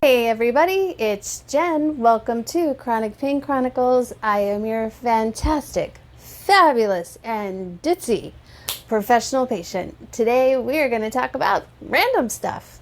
Hey everybody, it's Jen. Welcome to Chronic Pain Chronicles. I am your fantastic, fabulous, and ditzy professional patient. Today we are going to talk about random stuff.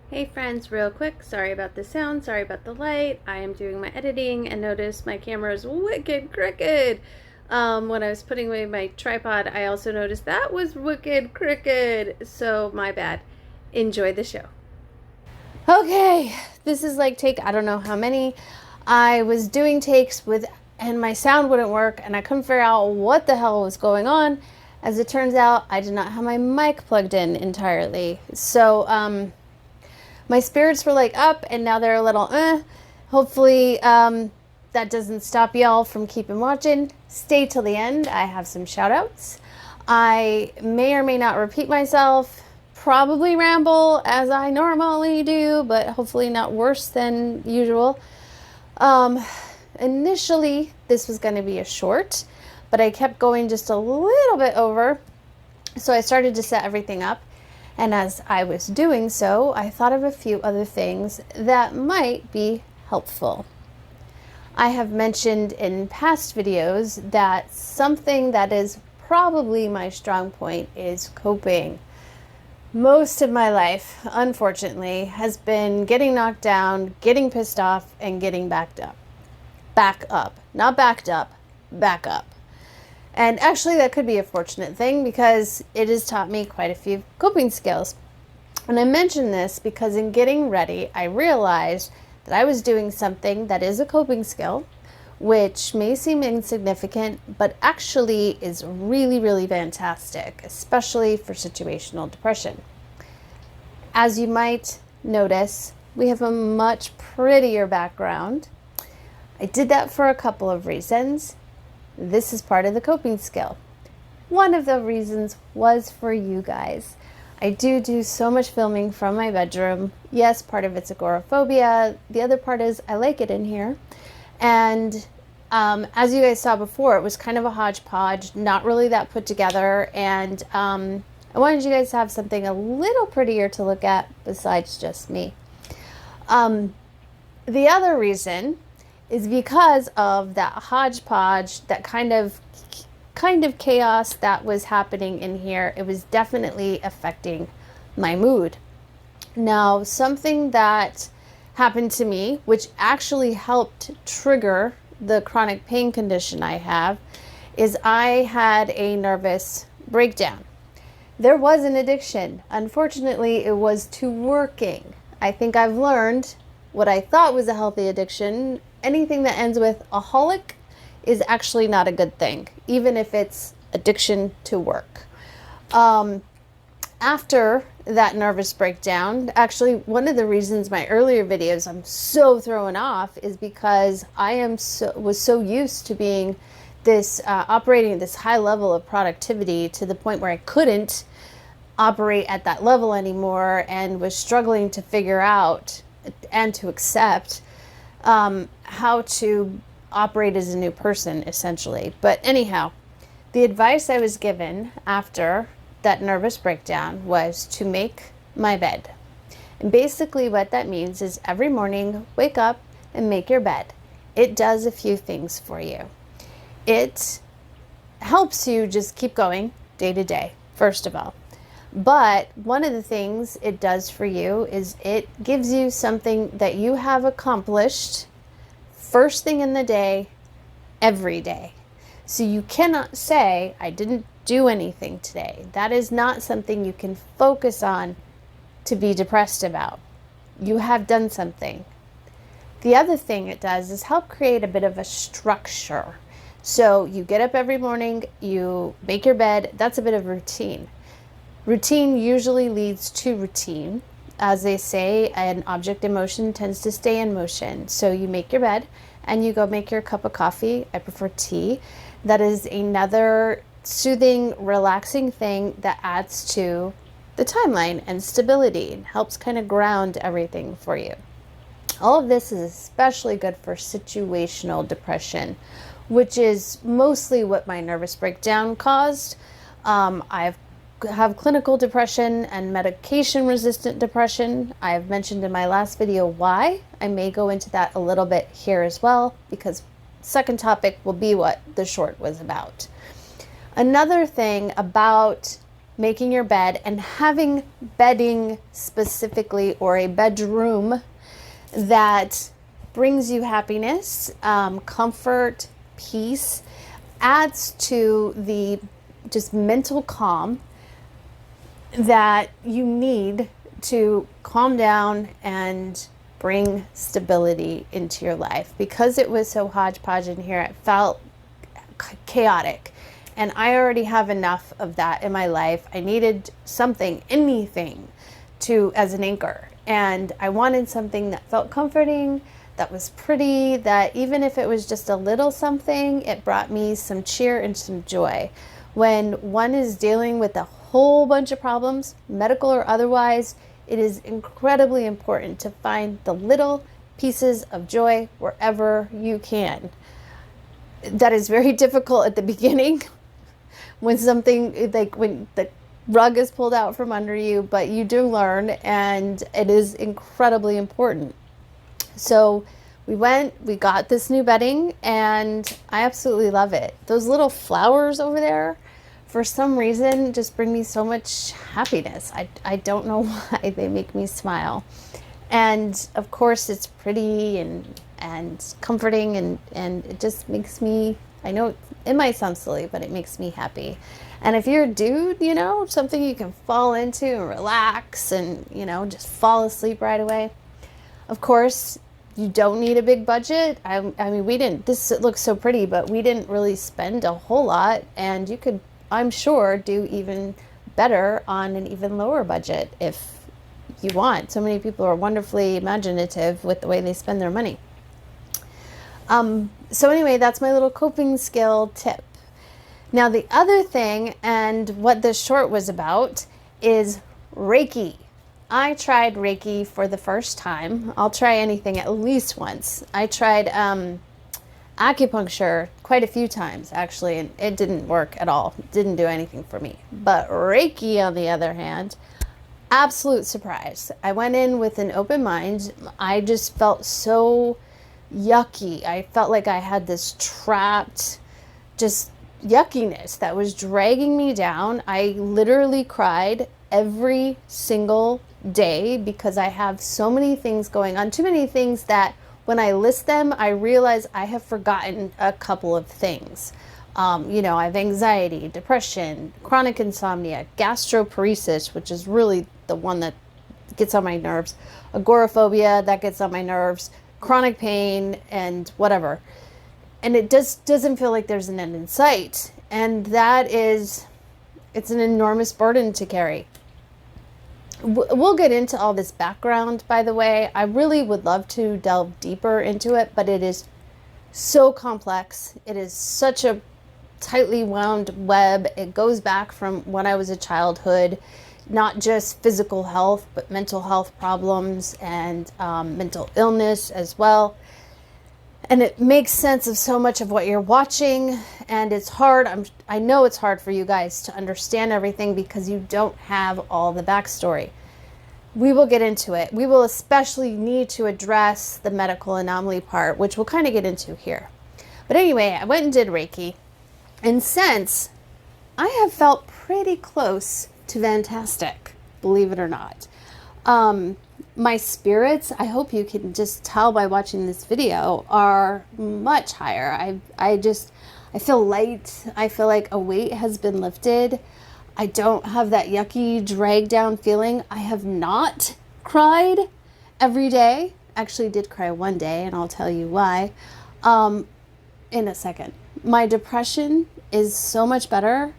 Hey friends, real quick, sorry about the sound, sorry about the light. I am doing my editing and notice my camera is wicked crooked. When I was putting away my tripod, I also noticed that was wicked crooked. So my bad. Enjoy the show. Okay, this is like take, I don't know how many. I was doing takes and my sound wouldn't work and I couldn't figure out what the hell was going on. As it turns out, I did not have my mic plugged in entirely. So, my spirits were like up and now they're a little Hopefully that doesn't stop y'all from keeping watching. Stay till the end. I have some shout outs. I may or may not repeat myself, probably ramble as I normally do, but hopefully not worse than usual. Initially this was going to be a short, but I kept going just a little bit over. So I started to set everything up. And as I was doing so, I thought of a few other things that might be helpful. I have mentioned in past videos that something that is probably my strong point is coping. Most of my life, unfortunately, has been getting knocked down, getting pissed off, and getting backed up. Back up. Not backed up, back up. And actually that could be a fortunate thing because it has taught me quite a few coping skills. And I mention this because in getting ready, I realized that I was doing something that is a coping skill, which may seem insignificant, but actually is really, really fantastic, especially for situational depression. As you might notice, we have a much prettier background. I did that for a couple of reasons. This is part of the coping skill. One of the reasons was for you guys. I do so much filming from my bedroom. Yes, part of it's agoraphobia. The other part is I like it in here. And as you guys saw before, it was kind of a hodgepodge, not really that put together. And I wanted you guys to have something a little prettier to look at besides just me. The other reason is because of that hodgepodge, that kind of chaos that was happening in here. It was definitely affecting my mood. Now, something that happened to me, which actually helped trigger the chronic pain condition I have, is I had a nervous breakdown. There was an addiction. Unfortunately, it was to working. I think I've learned what I thought was a healthy addiction. Anything that ends with aholic is actually not a good thing, even if it's addiction to work. After that nervous breakdown, actually one of the reasons my earlier videos I'm so thrown off is because I was so used to being this operating at this high level of productivity to the point where I couldn't operate at that level anymore and was struggling to figure out and to accept how to operate as a new person, essentially. But anyhow, the advice I was given after that nervous breakdown was to make my bed. And basically what that means is every morning, wake up and make your bed. It does a few things for you. It helps you just keep going day to day, first of all. But one of the things it does for you is it gives you something that you have accomplished first thing in the day, every day. So you cannot say, I didn't do anything today. That is not something you can focus on to be depressed about. You have done something. The other thing it does is help create a bit of a structure. So you get up every morning, you make your bed. That's a bit of routine. Routine usually leads to routine. As they say, an object in motion tends to stay in motion. So you make your bed and you go make your cup of coffee. I prefer tea. That is another soothing, relaxing thing that adds to the timeline and stability and helps kind of ground everything for you. All of this is especially good for situational depression, which is mostly what my nervous breakdown caused. I've have clinical depression and medication resistant depression. I have mentioned in my last video why. I may go into that a little bit here as well, because second topic will be what the short was about. Another thing about making your bed and having bedding specifically, or a bedroom that brings you happiness, comfort, peace, adds to the just mental calm that you need to calm down and bring stability into your life. Because it was so hodgepodge in here, it felt chaotic. And I already have enough of that in my life. I needed something, anything, as an anchor. And I wanted something that felt comforting, that was pretty, that even if it was just a little something, it brought me some cheer and some joy. When one is dealing with a whole bunch of problems, medical or otherwise, it is incredibly important to find the little pieces of joy wherever you can. That is very difficult at the beginning, when something, like when the rug is pulled out from under you, but you do learn, and it is incredibly important. So we got this new bedding, and I absolutely love it. Those little flowers over there, for some reason, just bring me so much happiness. I don't know why, they make me smile. And of course it's pretty and comforting, and it just makes me, I know it might sound silly, but it makes me happy. And if you're a dude, something you can fall into and relax and, just fall asleep right away. Of course, you don't need a big budget. I mean, this looks so pretty, but we didn't really spend a whole lot, and you could, I'm sure, do even better on an even lower budget if you want. So many people are wonderfully imaginative with the way they spend their money. So anyway, that's my little coping skill tip. Now, the other thing, and what this short was about, is Reiki. I tried Reiki for the first time. I'll try anything at least once. I tried acupuncture quite a few times, actually, and it didn't work at all. It didn't do anything for me. But Reiki, on the other hand, absolute surprise. I went in with an open mind. I just felt so yucky. I felt like I had this trapped, just yuckiness that was dragging me down. I literally cried every single day because I have so many things going on, too many things that when I list them, I realize I have forgotten a couple of things. I have anxiety, depression, chronic insomnia, gastroparesis, which is really the one that gets on my nerves, agoraphobia, that gets on my nerves, chronic pain, and whatever. And it doesn't feel like there's an end in sight. And it's an enormous burden to carry. We'll get into all this background, by the way. I really would love to delve deeper into it, but it is so complex. It is such a tightly wound web. It goes back from when I was a childhood, not just physical health, but mental health problems and mental illness as well. And it makes sense of so much of what you're watching, and it's hard. I know it's hard for you guys to understand everything because you don't have all the backstory. We will get into it. We will especially need to address the medical anomaly part, which we'll kind of get into here. But anyway, I went and did Reiki, and since I have felt pretty close to fantastic, believe it or not. My spirits, I hope you can just tell by watching this video, are much higher. I feel light. I feel like a weight has been lifted. I don't have that yucky drag down feeling. I have not cried every day. Actually did cry one day, and I'll tell you why in a second. My depression is so much better.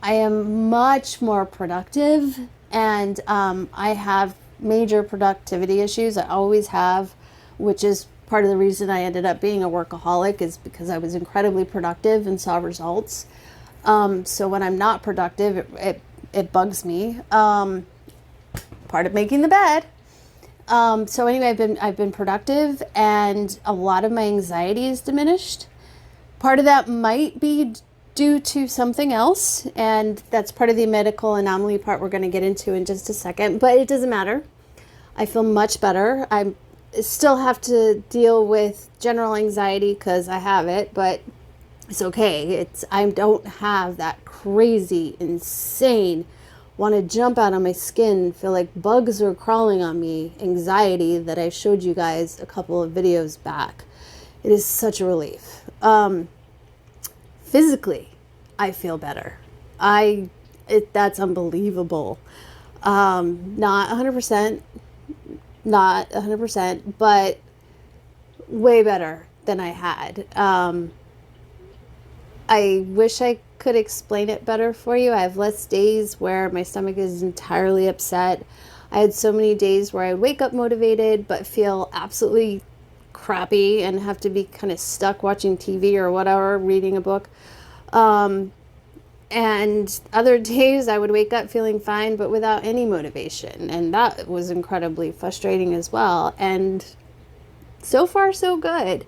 I am much more productive, and I have major productivity issues. I always have, which is part of the reason I ended up being a workaholic, is because I was incredibly productive and saw results. So when I'm not productive, it bugs me. Part of making the bed. So anyway, I've been productive, and a lot of my anxiety is diminished. Part of that might be due to something else, and that's part of the medical anomaly part we're going to get into in just a second, but it doesn't matter. I feel much better. I still have to deal with general anxiety because I have it, but it's okay. I don't have that crazy, insane, want to jump out of my skin, feel like bugs are crawling on me anxiety that I showed you guys a couple of videos back. It is such a relief. Physically, I feel better. That's unbelievable. Not 100%, but way better than I had. I wish I could explain it better for you. I have less days where my stomach is entirely upset. I had so many days where I wake up motivated, but feel absolutely crappy and have to be kind of stuck watching TV or whatever, reading a book. And other days I would wake up feeling fine, but without any motivation. And that was incredibly frustrating as well. And so far, so good.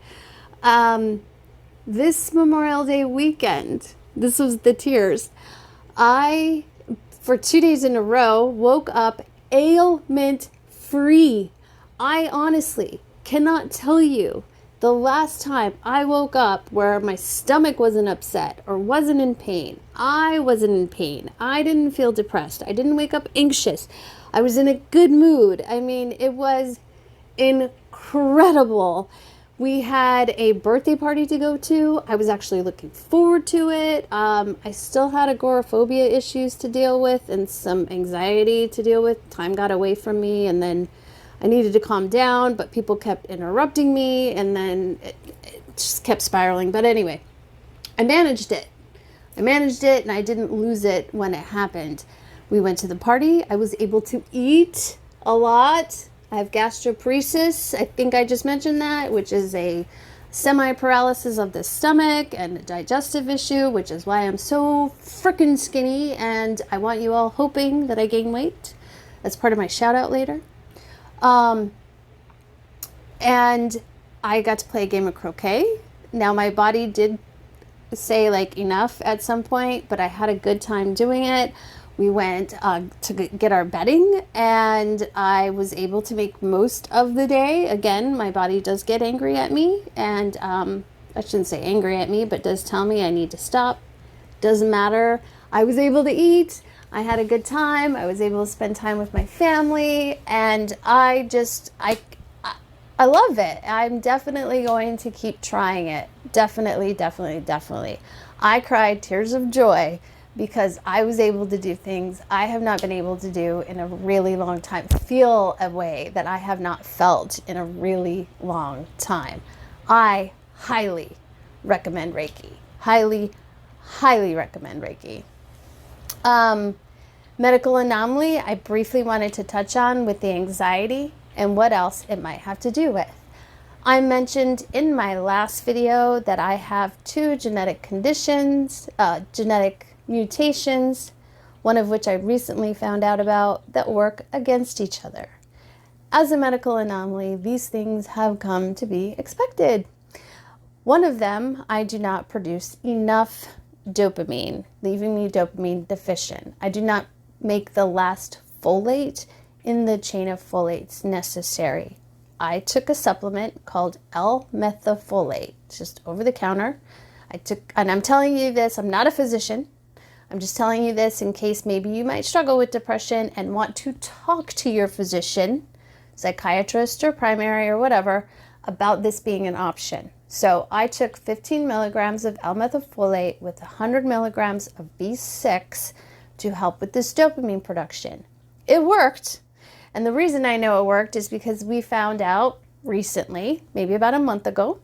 This Memorial Day weekend, this was the tears. I, for 2 days in a row, woke up ailment free. I honestly cannot tell you the last time I woke up where my stomach wasn't upset or wasn't in pain. I wasn't in pain. I didn't feel depressed. I didn't wake up anxious. I was in a good mood. I mean, it was incredible. We had a birthday party to go to. I was actually looking forward to it. I still had agoraphobia issues to deal with and some anxiety to deal with. Time got away from me, and then I needed to calm down, but people kept interrupting me, and then it just kept spiraling. But anyway, I managed it. And I didn't lose it when it happened. We went to the party. I was able to eat a lot. I have gastroparesis. I think I just mentioned that, which is a semi-paralysis of the stomach and a digestive issue, which is why I'm so freaking skinny. And I want you all hoping that I gain weight. That's part of my shout out later. And I got to play a game of croquet. Now my body did say like enough at some point, but I had a good time doing it. We went to get our bedding, and I was able to make most of the day. Again, my body does get angry at me, and I shouldn't say angry at me, but does tell me I need to stop. Doesn't matter. I was able to eat. I had a good time. I was able to spend time with my family, and I love it. I'm definitely going to keep trying it. Definitely. I cried tears of joy because I was able to do things I have not been able to do in a really long time. Feel a way that I have not felt in a really long time. I highly recommend Reiki. Highly recommend Reiki. Medical anomaly, I briefly wanted to touch on with the anxiety and what else it might have to do with. I mentioned in my last video that I have 2 genetic conditions, genetic mutations, one of which I recently found out about, that work against each other. As a medical anomaly, these things have come to be expected. One of them, I do not produce enough dopamine, leaving me dopamine deficient. I do not make the last folate in the chain of folates necessary. I took a supplement called L-methylfolate, just over the counter. And I'm telling you this, I'm not a physician. I'm just telling you this in case maybe you might struggle with depression and want to talk to your physician, psychiatrist or primary or whatever, about this being an option. So I took 15 milligrams of L-methylfolate with 100 milligrams of B6 to help with this dopamine production. It worked. And the reason I know it worked is because we found out recently, maybe about a month ago,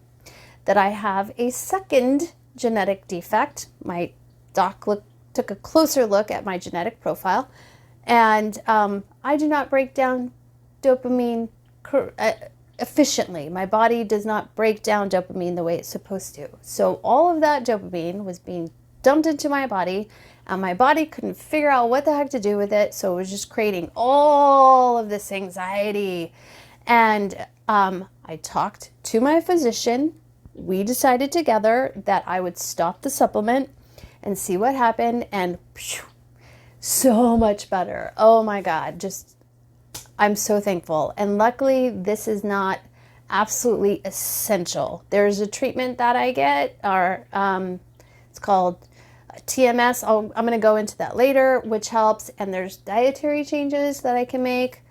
that I have a second genetic defect. My doc took a closer look at my genetic profile, and I do not break down dopamine efficiently. My body does not break down dopamine the way it's supposed to. So all of that dopamine was being dumped into my body, and my body couldn't figure out what the heck to do with it. So it was just creating all of this anxiety. And I talked to my physician. We decided together that I would stop the supplement and see what happened. And phew, so much better. Oh my God. Just, I'm so thankful. And luckily this is not absolutely essential. There's a treatment that I get, or it's called TMS. I'm going to go into that later, which helps. And there's dietary changes that I can make.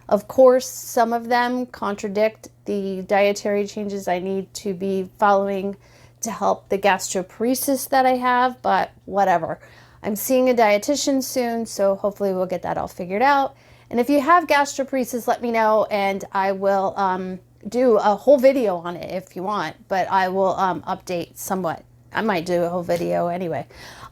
Of course, some of them contradict the dietary changes I need to be following to help the gastroparesis that I have, but whatever. I'm seeing a dietitian soon, so hopefully we'll get that all figured out. And if you have gastroparesis, let me know, and I will do a whole video on it if you want, but I will update somewhat. I might do a whole video anyway.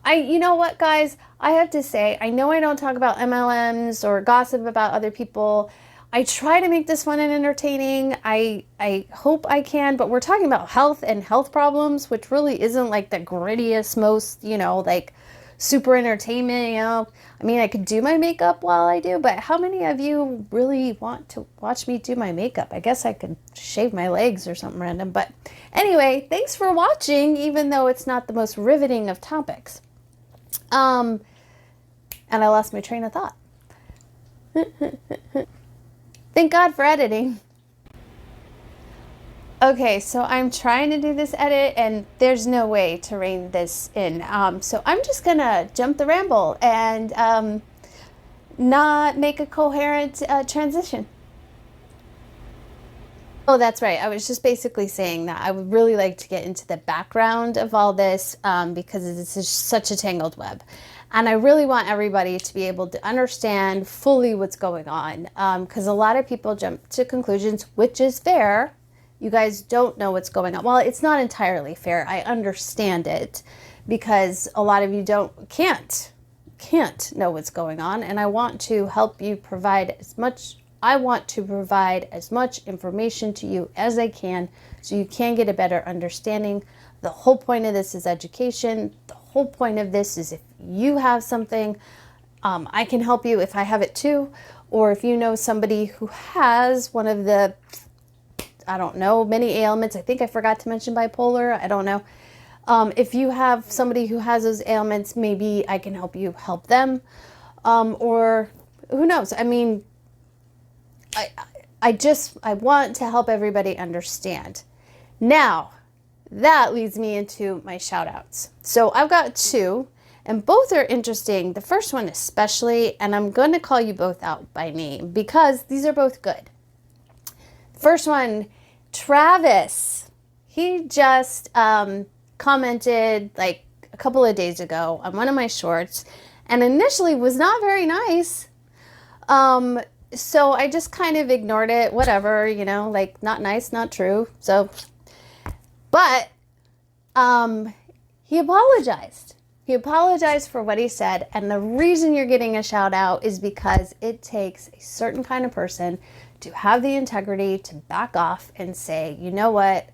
You know what, guys? I have to say, I know I don't talk about MLMs or gossip about other people. I try to make this fun and entertaining. I hope I can, but we're talking about health and health problems, which really isn't like the grittiest, most, like super entertainment, I mean, I could do my makeup while I do, but how many of you really want to watch me do my makeup? I guess I could shave my legs or something random, but anyway, thanks for watching, even though it's not the most riveting of topics. And I lost my train of thought. Thank God for editing. Okay, so I'm trying to do this edit and there's no way to rein this in. So I'm just gonna jump the ramble and not make a coherent transition. Oh, that's right. I was just basically saying that I would really like to get into the background of all this because this is such a tangled web. And I really want everybody to be able to understand fully what's going on because a lot of people jump to conclusions, which is fair. You guys don't know what's going on. Well, it's not entirely fair. I understand it because a lot of you can't know what's going on. And I want to help you provide as much information to you as I can so you can get a better understanding. The whole point of this is education. The whole point of this is if you have something, I can help you if I have it too. Or if you know somebody who has one of the, I don't know, many ailments. I think I forgot to mention bipolar. I don't know. If you have somebody who has those ailments, maybe I can help you help them. Or who knows? I mean, I want to help everybody understand. Now, that leads me into my shout outs. So I've got two, and both are interesting. The first one especially, and I'm going to call you both out by name because these are both good. First one, Travis. He just commented like a couple of days ago on one of my shorts and initially was not very nice. So I just kind of ignored it, whatever, like not nice, not true. So, but he apologized. He apologized for what he said. And the reason you're getting a shout out is because it takes a certain kind of person to have the integrity to back off and say, you know what,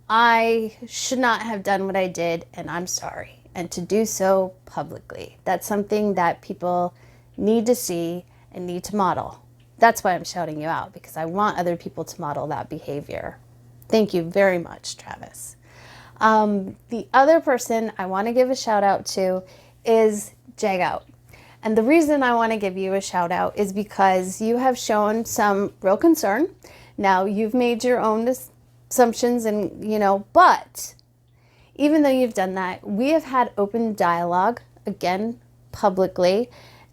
I should not have done what I did and I'm sorry. And to do so publicly. That's something that people need to see and need to model. That's why I'm shouting you out, because I want other people to model that behavior. Thank you very much, Travis. The other person I want to give a shout out to is Jag Out. And the reason I want to give you a shout out is because you have shown some real concern. Now, you've made your own assumptions and, but even though you've done that, we have had open dialogue, again, publicly,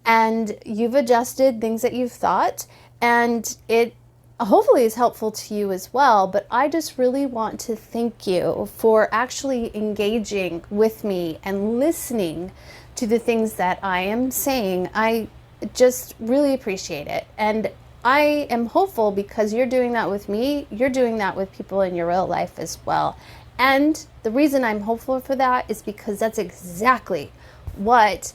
and you've adjusted things that you've thought, and it hopefully is helpful to you as well. But I just really want to thank you for actually engaging with me and listening to the things that I am saying. I just really appreciate it. And I am hopeful because you're doing that with me, you're doing that with people in your real life as well. And the reason I'm hopeful for that is because that's exactly what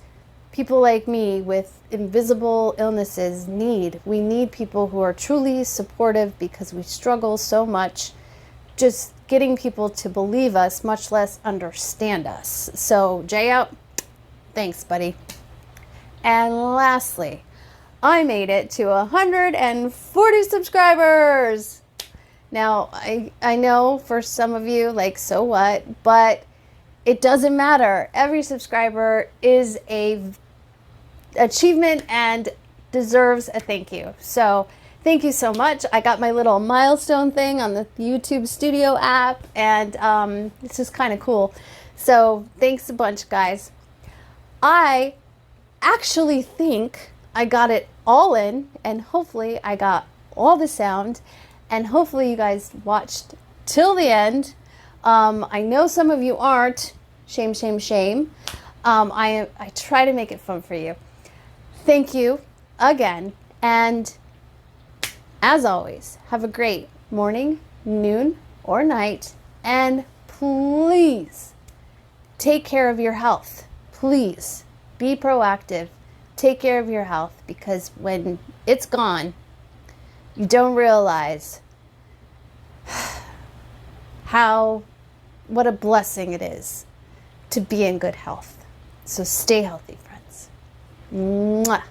people like me with invisible illnesses need. We need people who are truly supportive because we struggle so much just getting people to believe us, much less understand us. So, Jay Out, thanks, buddy. And lastly, I made it to 140 subscribers. Now, I know for some of you, like, so what? But it doesn't matter. Every subscriber is a achievement and deserves a thank you. So thank you so much. I got my little milestone thing on the YouTube Studio app, and it's just kind of cool. So thanks a bunch, guys. I actually think I got it all in, and hopefully I got all the sound, and hopefully you guys watched till the end. I know some of you aren't. Shame, shame, shame. I try to make it fun for you. Thank you again, and as always, have a great morning, noon, or night, and please take care of your health. Please be proactive. Take care of your health, because when it's gone, you don't realize what a blessing it is to be in good health. So stay healthy, friends. Mwah.